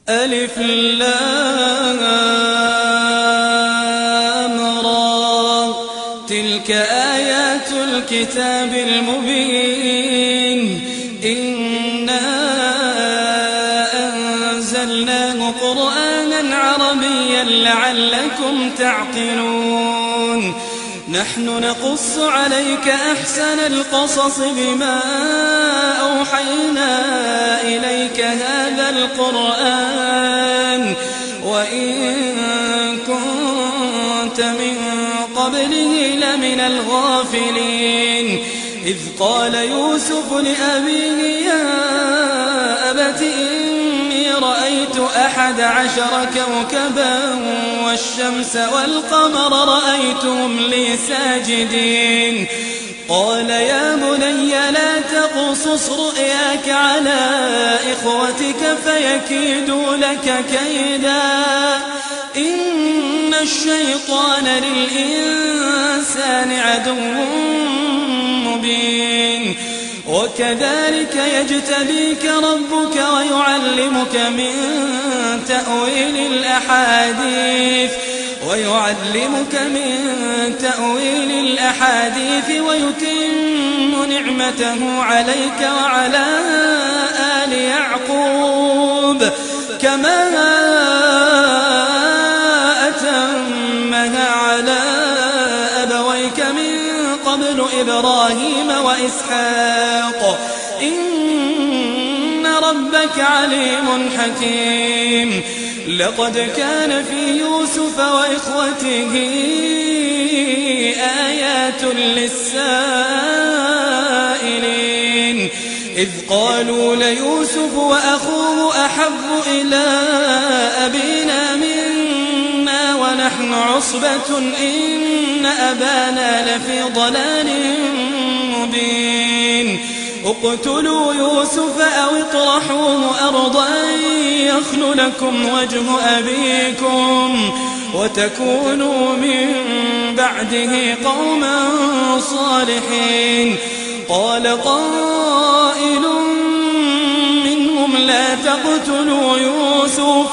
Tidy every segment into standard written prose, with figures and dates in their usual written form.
ألف لام را تلك آيات الكتاب المبين إنا أنزلناه قرآنا عربيا لعلكم تعقلون نحن نقص عليك أحسن القصص بما أوحينا إليك هذا القرآن وإن كنت من قبله لمن الغافلين إذ قال يوسف لأبيه يا أبت إني رأيت 11 كوكبا والشمس والقمر رأيتهم لي ساجدين قال يا بني لا تقصص رؤياك على إخوتك فيكيدوا لك كيدا إن الشيطان للإنسان عدو مبين وكذلك يجتبيك ربك ويعلمك من تأويل الأحاديث ويتم نعمته عليك وعلى آل يعقوب كما أتمها على أبويك من قبل إبراهيم وإسحاق إن ربك عليم حكيم لقد كان في يوسف وإخوته آيات للسائلين إذ قالوا ليوسف وأخوه أحب إلى أبينا منا ونحن عصبة إن أبانا لفي ضلال مبين اقتلوا يوسف أو اطرحوه أرضا يخل لكم وجه أبيكم وتكونوا من بعده قوما صالحين قال قائل منهم لا تقتلوا يوسف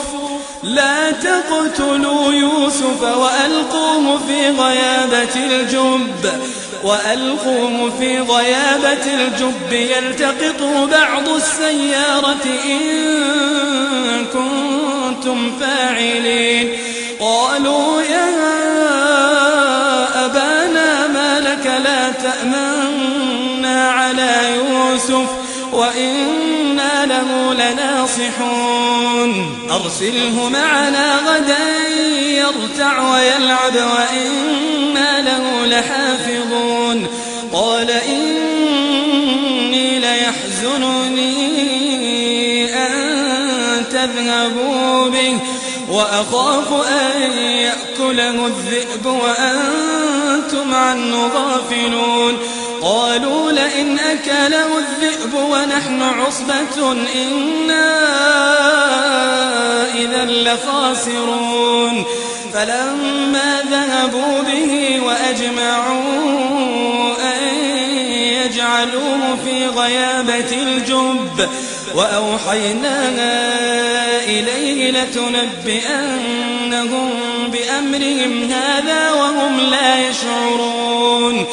وألقوه في غيابة الجب يلتقطه بعض السيارة إن كنتم فاعلين قالوا يا أبانا ما لك لا تأمنا على يوسف وإنا له لناصحون أرسله معنا غدا يرتع ويلعب وإنا له لحافظون قال إني ليحزنني أن تذهبوا به وأخاف أن يأكله الذئب وأنتم عنه غافلون قالوا لئن أكله الذئب ونحن عصبة إنا إذا لخاسرون فلما ذهبوا به وأجمعوا أن يجعلوه في غيابة الجب وأوحينا إليه لتنبئنهم بأمرهم هذا وهم لا يشعرون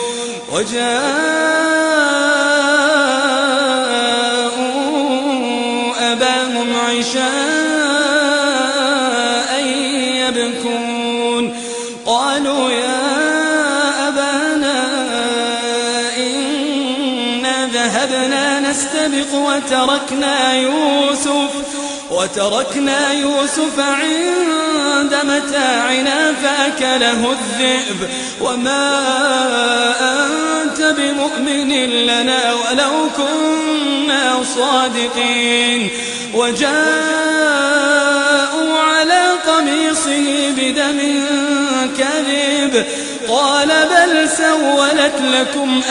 وجاءوا أباهم عشاء يبكون قالوا يا أبانا إنا ذهبنا نستبق وتركنا يوسف عند متاعنا فأكله الذئب وما أنت بمؤمن لنا ولو كنا صادقين وجاءوا على قميصه بدم كذب قال بل سولت لكم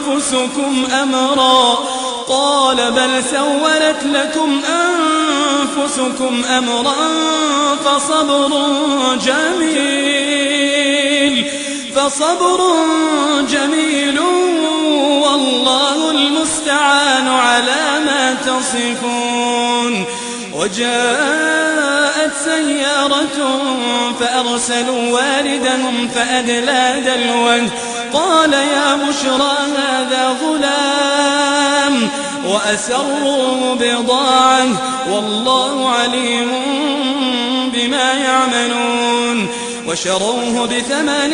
أنفسكم أمرا فصبر جميل والله المستعان على ما تصفون وجاءت سيارة فأرسلوا واردهم فأدلى دلوه قال يا بشرى هذا غلام وأسروا بضاعة والله عليم بما يعملون وشروه بثمن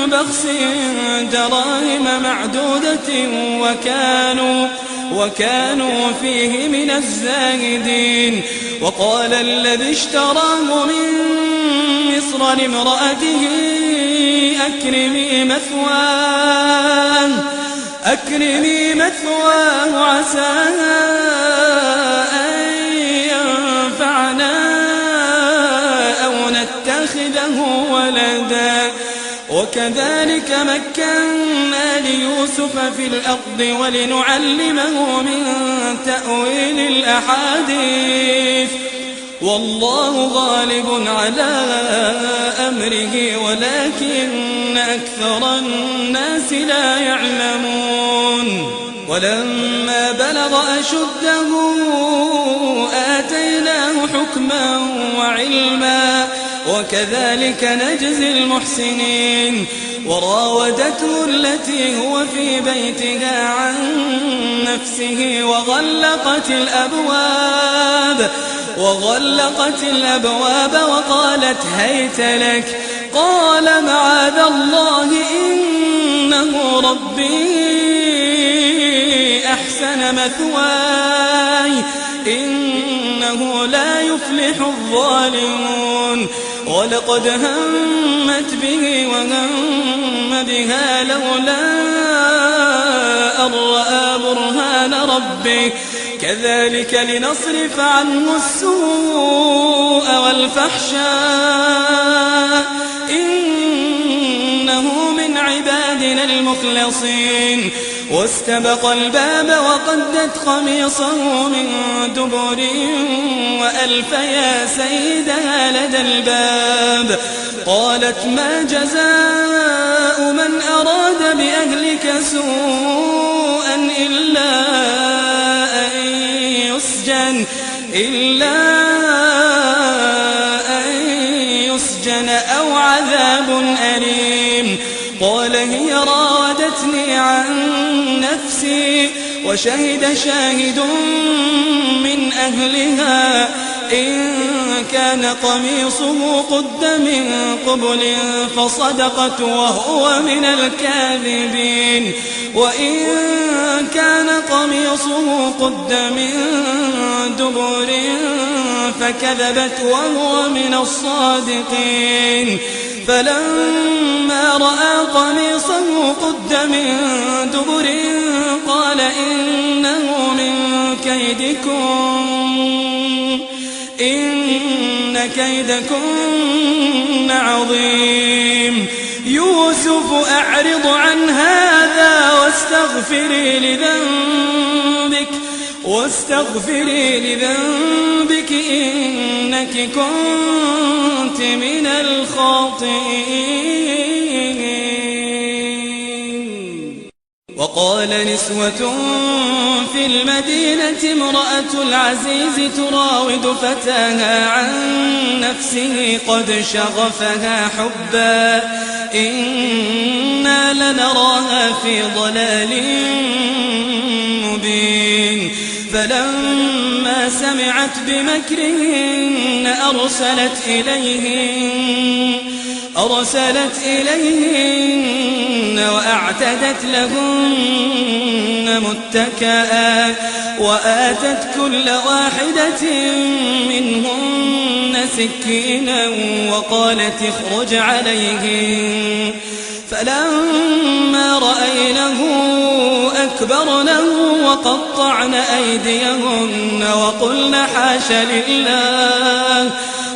بخس دراهم معدودة وكانوا فيه من الزاهدين وقال الذي اشتراه من مصر لامرأته أكرمي مثواه عسى أن ينفعنا أو نتخذه ولدا وكذلك مكنا ليوسف في الأرض ولنعلمه من تأويل الأحاديث والله غالب على أمره ولكن أكثر الناس لا يعلمون ولما بلغ أشده آتيناه حكما وعلما وكذلك نجزي المحسنين وراودته التي هو في بيتها عن نفسه وغلقت الأبواب وقالت هيت لك قال معاذ الله إنه ربي أحسن مثواي إنه لا يفلح الظالمون ولقد همت به وهم بها لولا أن رأى برهان ربه كذلك لنصرف عنه السوء والفحشاء إنه من عبادنا المخلصين واستبق الباب وقدت قميصه من دبر وألف يا سيدها لدى الباب قالت ما جزاء من أراد بأهلك سوءا إلا أن يسجن أو عذاب أليم قال هي راودتني عن نفسي وشهد شاهد من أهلها إن كان قميصه قد من قبل فصدقت وهو من الكاذبين وإن كان قميصه قد من دبر فكذبت وهو من الصادقين فلما رأى قميصه قد من دبر قال إنه من كيدكم إن كيدكن عظيم يوسف أعرض عن هذا واستغفري لذنبك إنك كنت من الخاطئين وقال نسوة في المدينة امرأة العزيز تراود فتاها عن نفسه قد شغفها حبا إنا لنراها في ضلال مبين فلما سمعت بمكرهن أرسلت إليهن وأعتدت لهن متكئا وآتت كل واحدة منهن سكينا وقالت اخرج عليهن فلما رأينه أكبرنه وقطعن أيديهن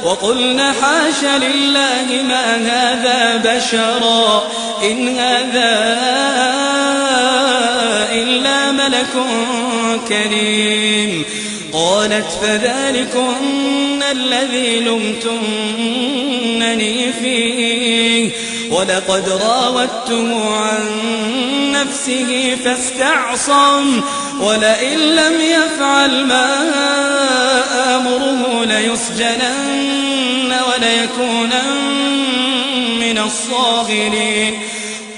وقلن حاش لله ما هذا بشرا إن هذا إلا ملك كريم قالت فذلكن الذي لمتنني فيه ولقد راودته عن نفسه فاستعصم ولئن لم يفعل ما آمره ليسجنن وليكونن من الصاغرين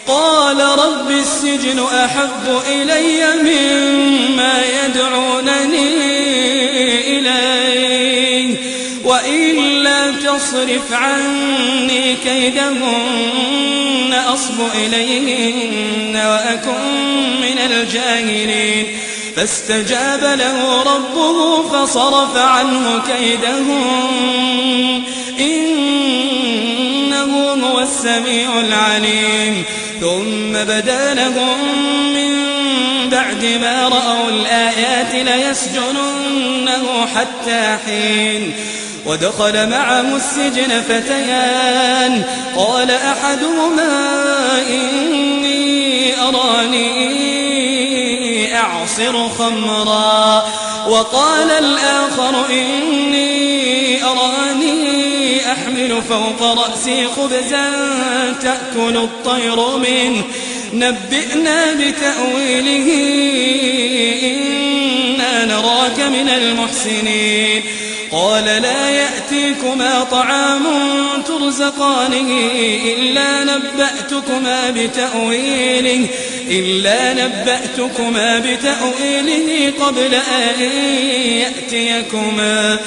قال رب السجن أحب إلي مما يدعونني إليه وإلا تصرف عني كيدهن أصب إليهن وأكن من الجاهلين فاستجاب له ربه فصرف عنه كيدهن إنه هو السميع العليم ثم بدا لهم من بعد ما رأوا الآيات ليسجننه حتى حين ودخل معه السجن فتيان قال أحدهما إني أراني أعصر خمرا وقال الآخر إني أراني أحمل فوق رأسي خبزا تأكل الطير منه نبئنا بتأويله إنا نراك من المحسنين قال لا يأتيكما طعام ترزقانه إلا نبأتكما بتأويله قبل أن يأتيكما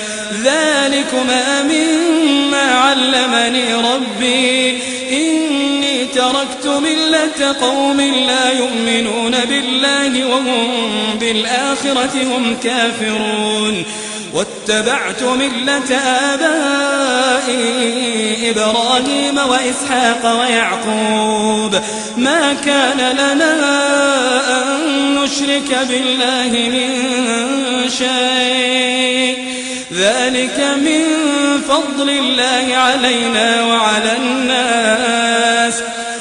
ذلكما مما علمني ربي إني تركت ملة قوم لا يؤمنون بالله وهم بالآخرة هم كافرون واتبعت ملة آبائي إبراهيم وإسحاق ويعقوب ما كان لنا أن نشرك بالله من شيء ذلك من فضل الله علينا وعلى الناس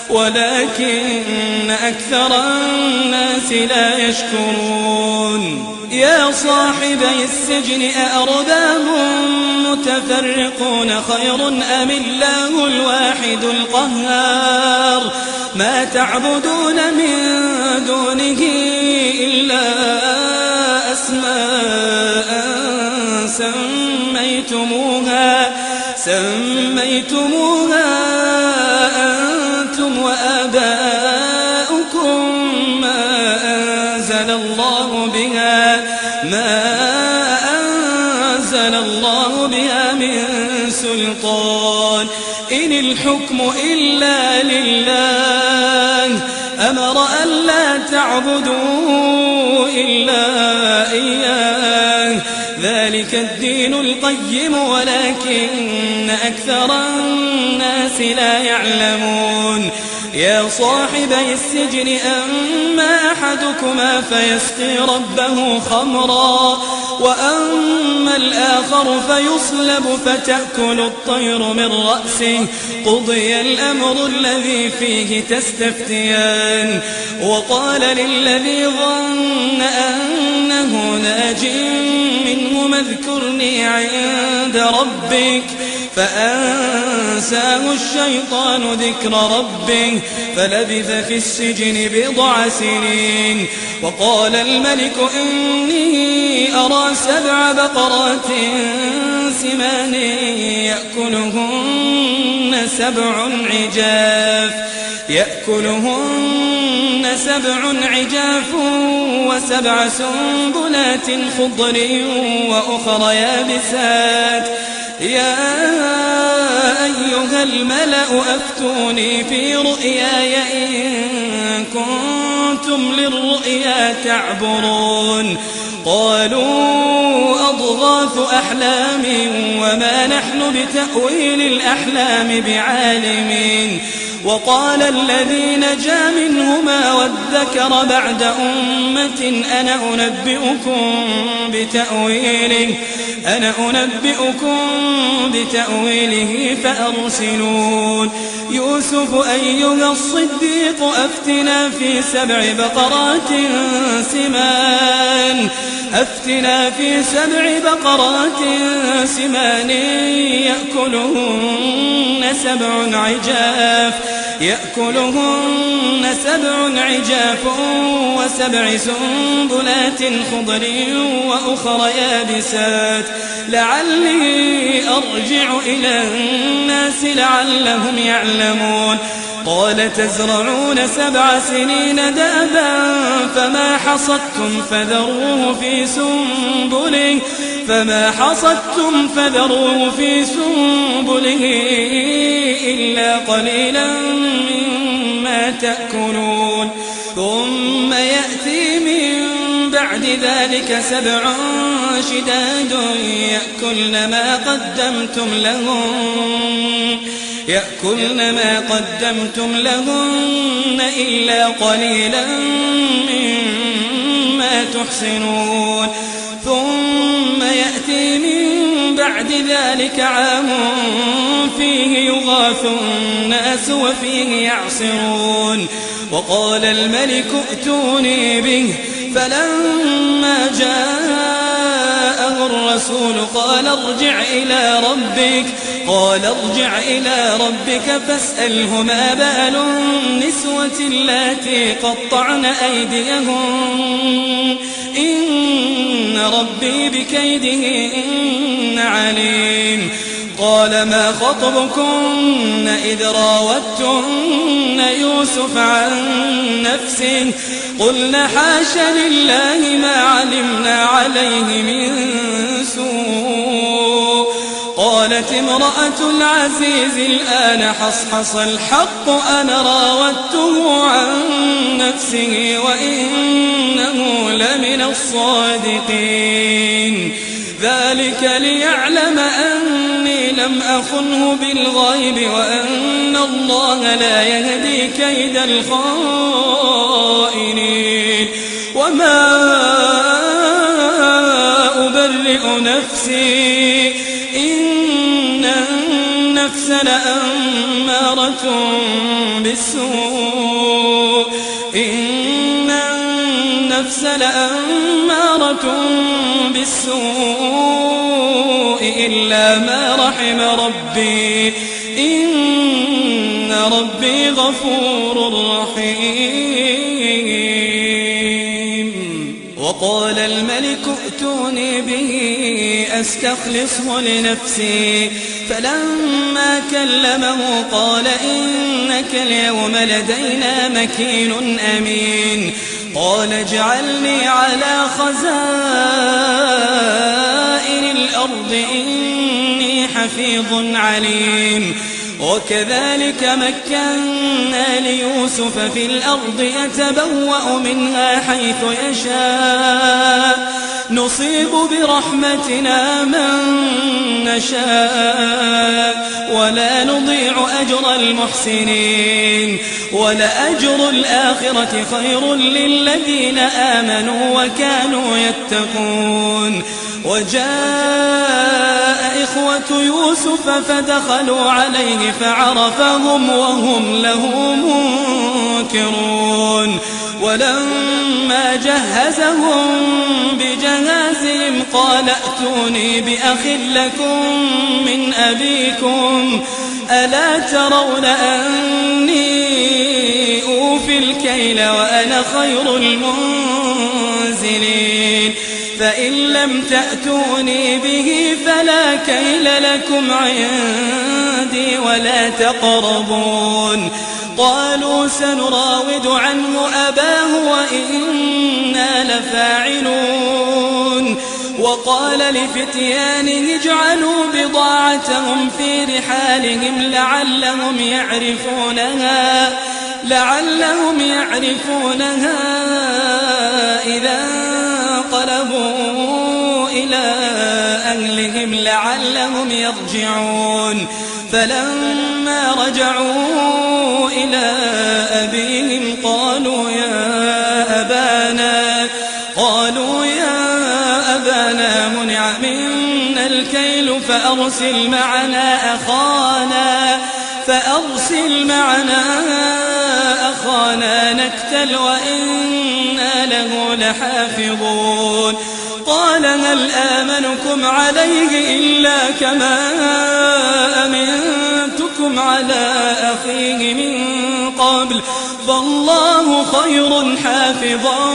ولكن أكثر الناس لا يشكرون يا صاحبي السجن أأرباب متفرقون خير أم الله الواحد القهار ما تعبدون من دونه إلا أسماء سميتموها أنتم وآباؤكم ما أنزل الله بها من سلطان إن الحكم إلا لله أمر أن لا تعبدوا إلا إياه ذلك الدين القيم ولكن أكثر الناس لا يعلمون يا صاحبي السجن أما أحدكما فيسقي ربه خمرا وأما الآخر فيصلب فتأكل الطير من رأسه قضي الأمر الذي فيه تستفتيان وقال للذي ظن أنه ناج منهما اذكرني عند ربك فأنساه الشيطان ذكر ربه فلبث في السجن بضع سنين وقال الملك إني أرى 7 بقرات سمان يأكلهن 7 عجاف و7 سنبلات خضر وأخر يابسات يا أيها الملأ أفتوني في رؤياي إن كنتم للرؤيا تعبرون قالوا أضغاث أحلام وما نحن بتأويل الأحلام بعالمين وقال الذي نجا منهما وادكر بعد أمة أنا أنبئكم بتأويله فأرسلون يوسف أيها الصديق أفتنا في 7 بقرات سمان يأكلهن سبع عجاف وسبع سنبلات خضر وأخر يابسات لعلي أرجع إلى الناس لعلهم يعلمون قال تزرعون 7 سنين دأبا فما حصدتم فذروه في سنبله إلا قليلا مما تأكلون ثم يأتي من بعد ذلك 7 شداد يأكلن ما قدمتم لهن إلا قليلا مما تحصنون ثم يأتي من بعد ذلك عام فيه يغاث الناس وفيه يعصرون وقال الملك ائتوني به فلما جاءه الرسول قال ارجع إلى ربك فاسأله ما بال النسوة اللاتي قطعن أيديهن إن ربي بكيدهن عليم قال ما خطبكن إذ راوتن يوسف عن نفسه قلنا حاش لله ما علمنا عليه من سوء قالت امرأة العزيز الآن حصحص الحق أنا راودته عن نفسه وإنه لمن الصادقين ذلك ليعلم أني لم أخنه بالغيب وأن الله لا يهدي كيد الخائنين وما أبرئ نفسي إن النفس لأمارة بالسوء إلا ما رحم ربي إن ربي غفور رحيم وقال الملك ائتوني به أستخلصه لنفسي فلما كلمه قال إنك اليوم لدينا مكين أمين قال اجعلني على خزائن الأرض إني حفيظ عليم وكذلك مكنا ليوسف في الأرض يتبوأ منها حيث يشاء نصيب برحمتنا من نشاء ولا نضيع أجر المحسنين ولأجر الآخرة خير للذين آمنوا وكانوا يتقون وجاء إخوة يوسف فدخلوا عليه فعرفهم وهم له منكرون ولما جهزهم بجهازهم قال ائتوني بأخ لكم من أبيكم ألا ترون أني أوفي الكيل وأنا خير المنزلين فإن لم تأتوني به فلا كيل لكم عندي ولا تقربون قالوا سنراود عنه أباه وإنا لفاعلون وقال لفتيانه اجعلوا بضاعتهم في رحالهم لعلهم يعرفونها إذا انقلبوا إلى أهلهم لعلهم يرجعون فلما رجعوا إلى أبيهم قالوا يا أبانا منع منا الكيل فأرسل معنا أخانا نكتل وإنا له لحافظون قال هل آمنكم عليه إلا إلا كما أمنتكم على أخيه من قبل فالله خير حافظا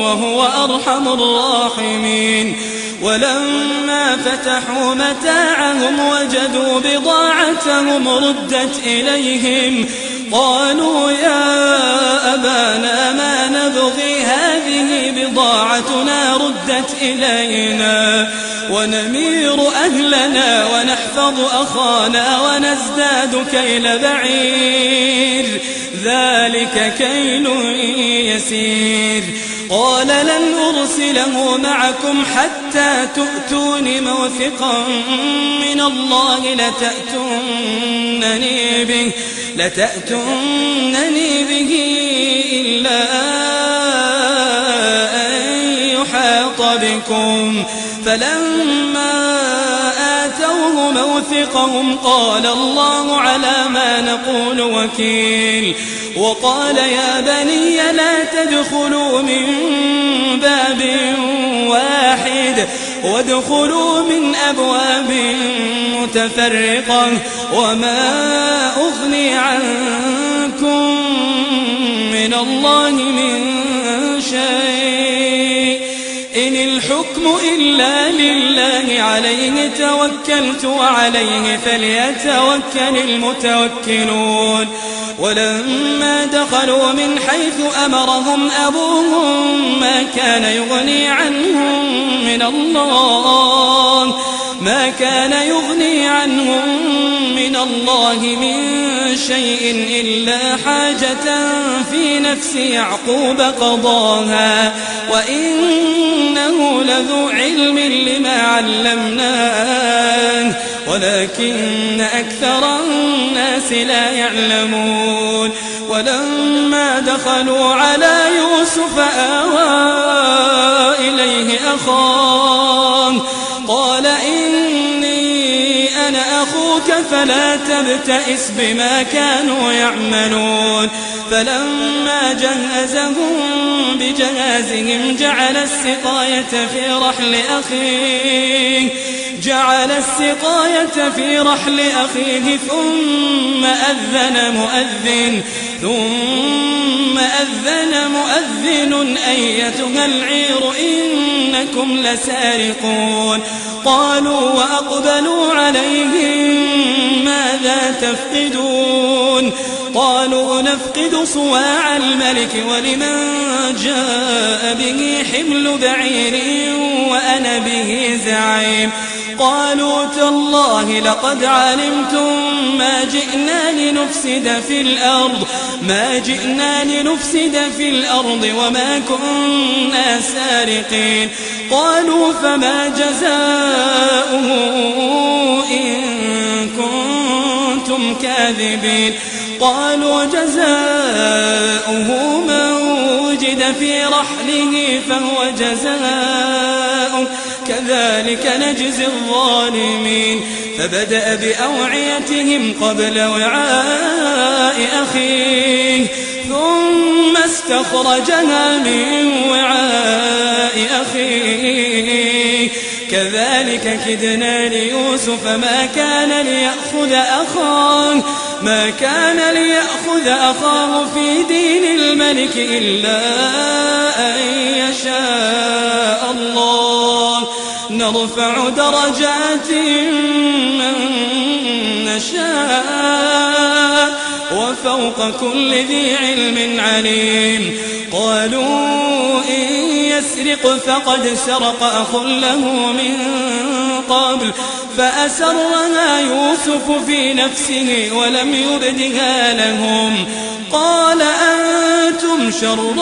وهو أرحم الراحمين ولما فتحوا متاعهم وجدوا بضاعتهم ردت إليهم قالوا يا أبانا ما نبغي هذه بضاعتنا ردت إلينا ونمير أهلنا ونحفظ أخانا ونزداد كيل بعير ذلك كيل يسير قال لن أرسله معكم حتى تؤتون موثقا من الله لتأتونني به إلا أن يحاط بكم فلما آتوه موثقهم قال الله على ما نقول وكيل وقال يا بني لا تدخلوا من باب واحد وادخلوا من أبواب متفرقة وما أغني عنكم من الله من شيء إن الحكم إلا لله عليه توكلت وعليه فليتوكل المتوكلون ولما دخلوا من حيث أمرهم أبوهم ما كان يغني عنهم من الله من شيء إلا حاجة في نفس يعقوب قضاها وإنه لذو علم لما علمناه ولكن أكثر الناس لا يعلمون ولما دخلوا على يوسف آوى إليه أخاه قال إني أنا أخوك فلا تبتئس بما كانوا يعملون فلما جهزهم بجهازهم جعل السقاية في رحل أخيه ثم أذن مؤذن أيتها العير إنكم لسارقون قالوا وأقبلوا عليهم ماذا تفقدون قالوا نفقد صواع الملك ولمن جاء به حمل بعير وأنا به زعيم قالوا تالله لقد علمتم ما جئنا لنفسد في الأرض وما كنا سارقين قالوا فما جزاؤه إن كنتم كاذبين قالوا جزاؤه من وجد في رحله فهو جزاؤه كذلك نجزي الظالمين فبدأ بأوعيتهم قبل وعاء أخيه ثم استخرجها من وعاء أخيه كذلك كدنا ليوسف ما كان ليأخذ أخاه في دين الملك إلا أن يشاء الله نرفع درجات من نشاء وفوق كل ذي علم عليم قالوا إن يسرق فقد سرق أخ له من قبل فأسرها يوسف في نفسه ولم يبدها لهم قال أنتم شر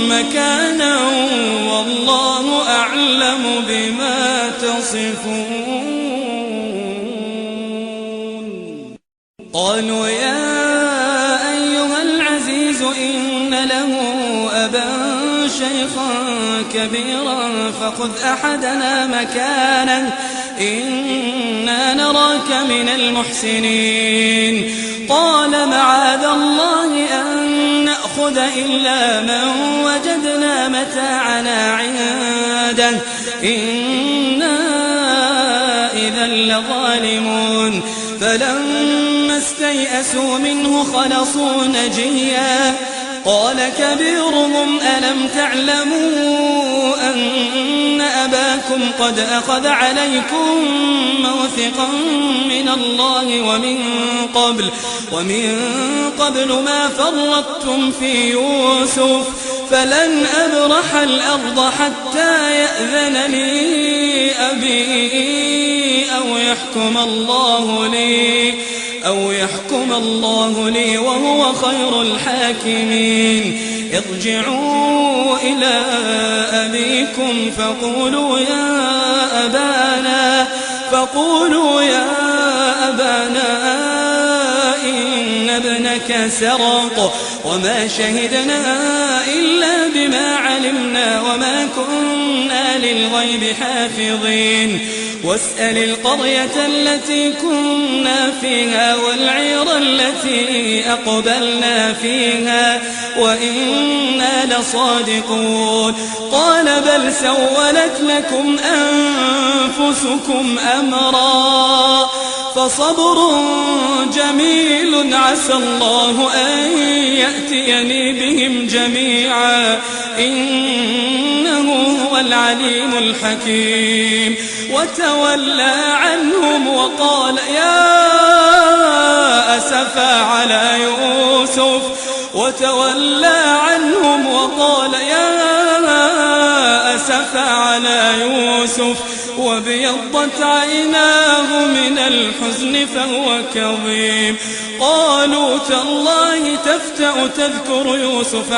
مكانا والله أعلم بما تصفون قالوا يا أيها العزيز إن له أبا شيخا كبيرا فخذ أحدنا مكانه إنا نراك من المحسنين قال معاذ الله أن نأخذ نأخذ إلا من وجدنا متاعنا عنده إنا إذا لظالمون فلما استيئسوا منه خلصوا نجيا قال كبيرهم ألم تعلموا أن أباكم قد أخذ عليكم موثقا من الله ومن قبل ما فرطتم في يوسف فلن أبرح الأرض حتى يأذن لي أبي أو يحكم الله لي وهو خير الحاكمين ارجعوا إلى أبيكم فقولوا يا أبانا إن ابنك سرق وما شهدنا إلا بما علمنا وما كنا للغيب حافظين واسأل القرية التي كنا فيها والعير التي أقبلنا فيها وإنا لصادقون قال بل سولت لكم أنفسكم أمرا فصبر جميل عسى الله أن يأتيني بهم جميعا إنه هو العليم الحكيم وتولى عنهم وقال يا أسفا على يوسف وابيضت عيناه من الحزن فهو كظيم قالوا تالله تفتأ تذكر يوسف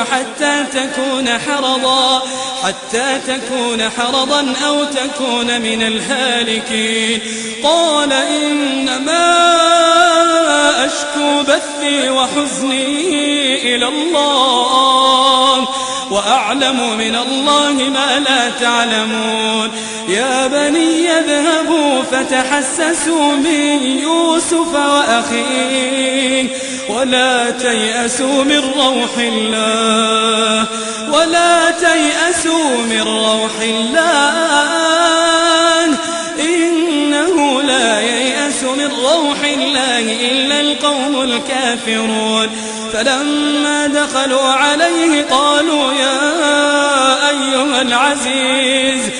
حتى تكون حرضا أو تكون من الهالكين قال إنما أشكو بثي وحزني إلى الله وأعلم من الله ما لا تعلمون يا بني اذهبوا فتحسسوا من يوسف وأخيه ولا تيأسوا من روح الله إنه لا ييأس من روح الله إلا القوم الكافرون فلما دخلوا عليه قالوا يا أيها العزيز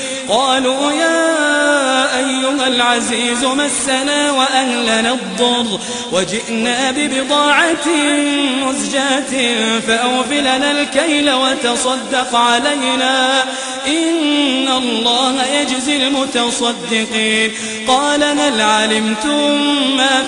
مسنا وأهلنا الضر وجئنا ببضاعة مزجاة فأوفلنا الكيل وتصدق علينا إن الله يجزي المتصدقين قال هل علمتم ما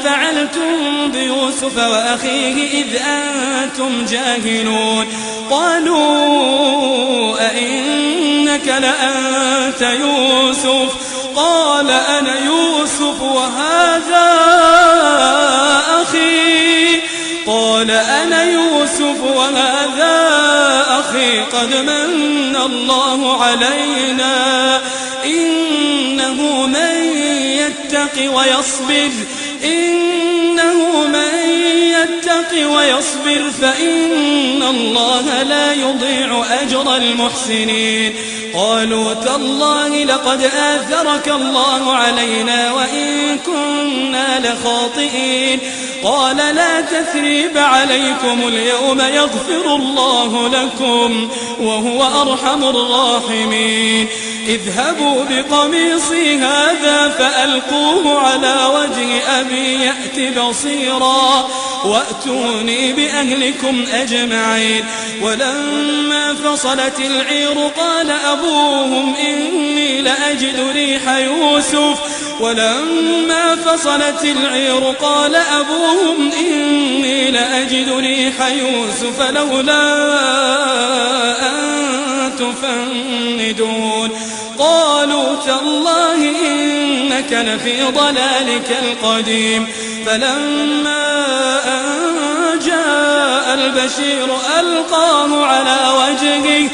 فعلتم بيوسف وأخيه إذ أنتم جاهلون قالوا أئنك لأنت يوسف قال أنا يوسف وهذا أخي قد من الله علينا إنه من يتق ويصبر فإن الله لا يضيع أجر المحسنين قالوا تالله لقد آثرك الله علينا وإن كنا لخاطئين قال لا تثريب عليكم اليوم يغفر الله لكم وهو أرحم الراحمين اذهبوا بقميصي هذا فألقوه على وجه أبي يأت بصيرا وأتوني بأهلكم أجمعين ولما فصلت العير قال أبوهم إني لأجد ريح يوسف لولا أن تفندون قالوا تالله إنك لفي ضلالك القديم فلما أن جاء البشير ألقاه على وجهه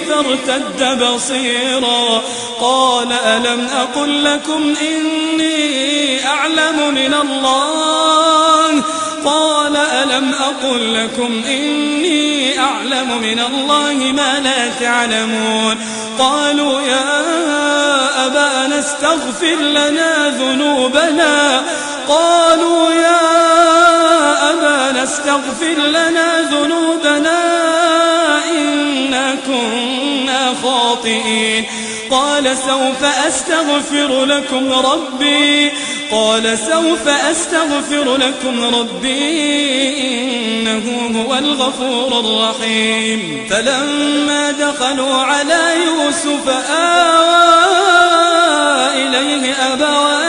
فارتد بصيرا قال ألم أقل لكم إني أعلم من الله ما لا تعلمون قالوا يا أبانا استغفر لنا ذنوبنا إنا كنا خاطئين قال سوف أستغفر لكم ربي إنه هو الغفور الرحيم فلما دخلوا على يوسف آوى إليه أبويه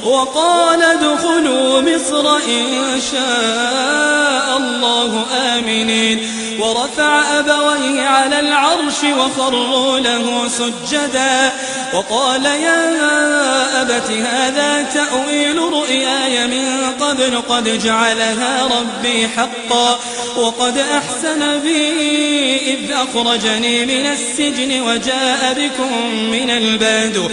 وقال ادخلوا مصر إن شاء الله آمنين ورفع أبويه على العرش وخروا له سجدا وقال يا أبت هذا تأويل رؤياي من قبل قد جعلها ربي حقا وقد أحسن بي إذ أخرجني من السجن وجاء بكم من البدو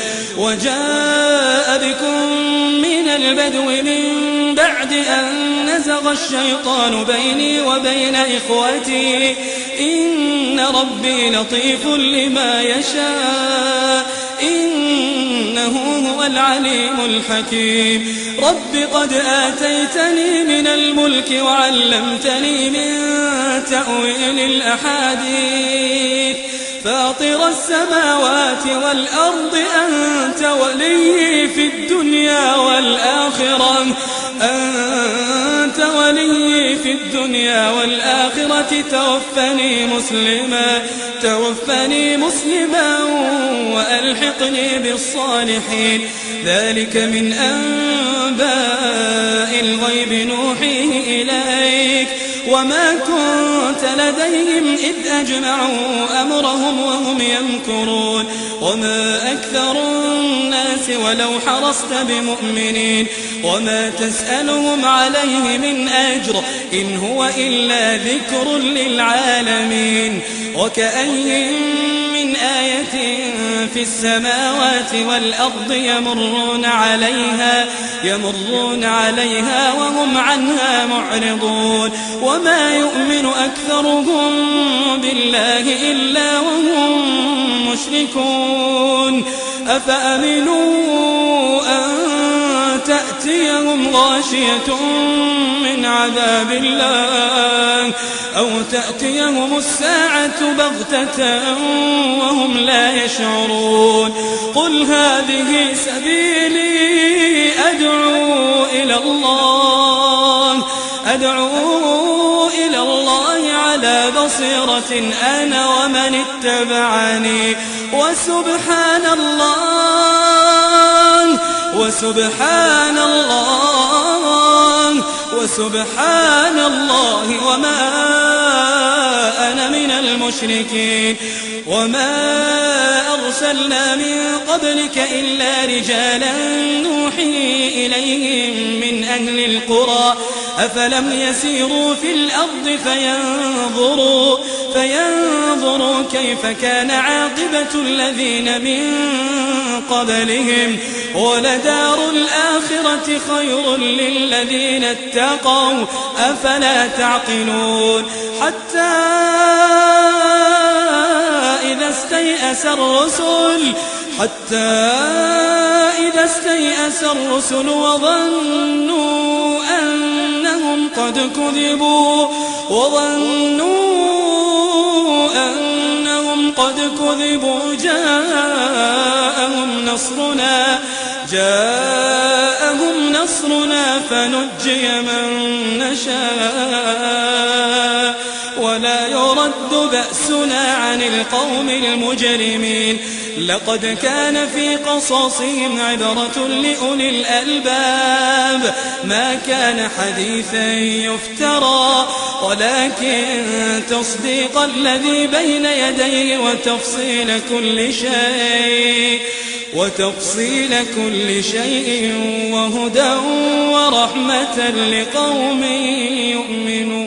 من بعد أن نزغ الشيطان بيني وبين إخوتي إن ربي لطيف لما يشاء إنه هو العليم الحكيم رب قد آتيتني من الملك وعلمتني من تأويل الأحاديث فاطر السماوات والأرض أنت ولي في الدنيا والآخرة توفني مسلما وألحقني بالصالحين ذلك من أنباء الغيب نوحيه إليك وما كنت لديهم إذ أجمعوا أمرهم وهم يمكرون وما أكثر الناس ولو حرصت بمؤمنين وما تسألهم عليه من أجر إن هو إلا ذكر للعالمين وكأي من آية في السماوات والأرض يمرون عليها وهم عنها معرضون وما يؤمن أكثرهم بالله إلا وهم مشركون أفأمنوا أن تأتيهم غاشية من عذاب الله أو تأتيهم الساعة بغتة وهم لا يشعرون قل هذه سبيلي أدعو إلى الله على بصيرة أنا ومن اتبعني وسبحان الله وما أنا من المشركين وما أرسلنا من قبلك إلا رجالا نوحي إليهم من أهل القرى أفلم يسيروا في الأرض فينظروا كيف كان عاقبة الذين من قبلهم ولدار الآخرة خير للذين اتقوا أفلا تعقلون حتى إذا استيأس الرسل وظنوا أنهم قد كذبوا جاءهم نصرنا فنجي من نشاء ولا يرد بأسنا عن القوم المجرمين لقد كان في قصصهم عبرة لأولي الألباب ما كان حديثا يفترى ولكن تصديق الذي بين يديه وتفصيل كل شيء وهدى ورحمة لقوم يؤمنون.